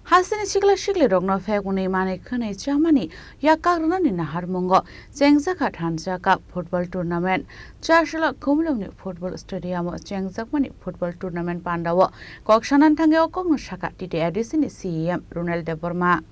Haste Sikla Siklirokno Phekmung Khwnwi Chamani Yakkrwnani Naharmungo Chengjakha Thansa Cup Football Tournament Chasalo Khumulwng Football Stadium Chengjakmani Football Tournament Pandao Koksanani Thangwi Kokno Sakha TTAADC CEM Runiel Debbarma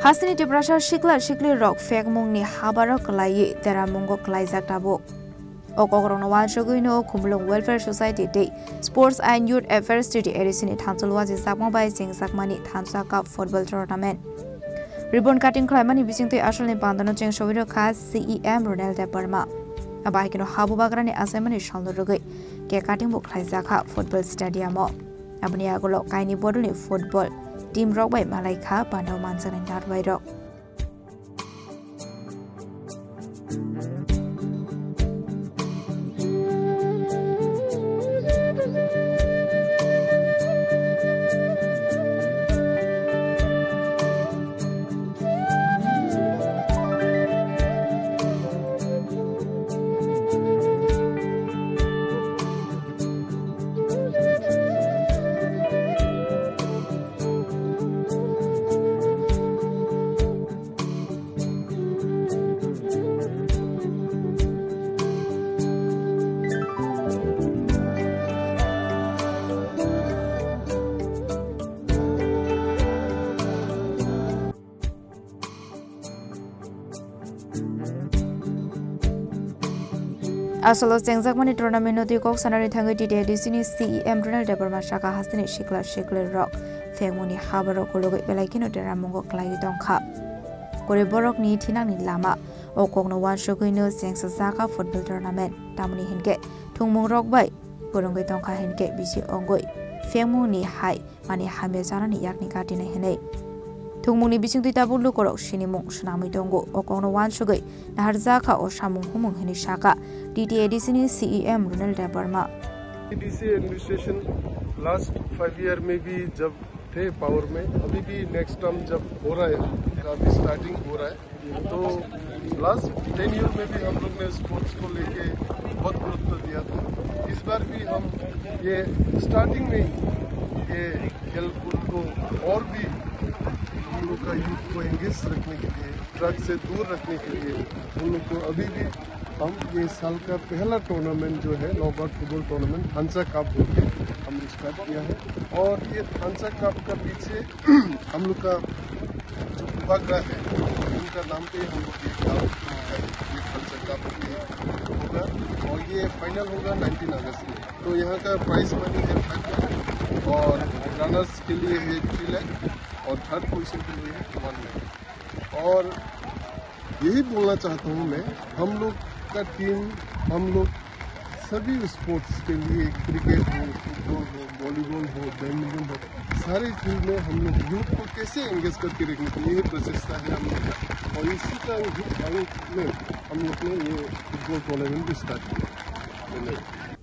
Haste Tripura Sikla Siklirokno Phekmung ni habaro kalai Naharmungo kalai zaktabo. Khorang Khumulwng Welfare Society Day Sports and Youth Affairs TTAADC ni Thangsalwa Sakma by Chengjakmani Thansa Cup Football Tournament. Ribbon cutting Chamani bisingte asal ni Pandao Chengjakha Thansa CEM Runiel Debbarma. Abahikino habu bagrani asemani shalnurugai ke cutting book Chengjakha Football Stadium. Abni agolo kaini bodu ni football team rock by Malaika Pandao Mansan and Darby Rock. Asalo Chengjakmani tournament noti Koksanani Thangwi TTAADC ni CEM Runiel Debbarma Sakha Haste ni Siklirokno Phekmung ni habaro kologoi belaikino Naharmungo kalai dongkha. Kore borok ni thinang ni lama Kokno Wanshogino Chengjakha Football Tournament tamuni hinke thungmung rock bai korongoi dongkha hinke bisi ongoi Phekmung ni hai mani hame jarani yakni katina hinei. Thungmungni bisingtui tabulu korok Chini mung snamui dongo Kokno Wanshogoi Chengjakha o samung humung hini Sakha TTAADC ni CEM Runiel Debbarma. TTC administration last 5 year में भी जब थे power में अभी भी next term जब हो रहा है अभी स्टार्टिंग हो रहा है तो लास्ट 10 ईयर में भी हम लोग ने स्पोर्ट्स को लेके बहुत गुरुत्व दिया था। इस बार भी हम ये स्टार्टिंग में ये खेल कूद को और भी हम लोग का यूथ को एंगेज रखने के लिए ड्रग से दूर रखने के लिए हम लोग को अभी भी हम ये साल का पहला टूर्नामेंट जो है नॉकआउट फुटबॉल टूर्नामेंट थांसा कप होके हम स्टार्ट किया है और ये थांसा कप का पीछे हम लोग का जो उपग्रह है उनका नाम पे हम लोग ये थांसा कप होगा और ये फाइनल होगा 19 अगस्त में। तो यहाँ का प्राइज मनी है 5 और रनर्स के लिए है 3 लाख और थर्ड पोजीशन के लिए है 1 लाख। और यही बोलना चाहता हूँ मैं हम लोग का टीम हम लोग सभी स्पोर्ट्स के लिए क्रिकेट हो फुटबॉल हो वॉलीबॉल हो बैडमिंटन हो सारे फील्ड में हम लोग यूथ को कैसे एंगेज करके रखने के लिए प्रचेष्टा है हम लोग का और इसी का में हम लोग ने ये फुटबॉल टूर्नामेंट भी स्टार्ट किया।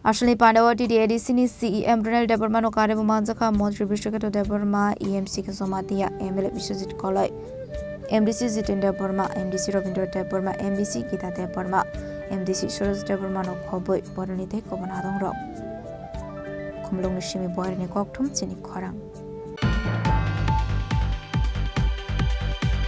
Asli Pandao TTAADC ni CEM Runiel Debbarma no kare Chengjakha Mantri Bishwakato Debbarma EMC ke Somatia MLA Bishwajit Kolai MDC Jitin Debbarma MDC Robindra Debbarma MDC Gita Debbarma MDC Suraj Debbarma no khoboi boroni te kobonadong rok Khumulwng ni simi boyre ni kokthum Chini Khorang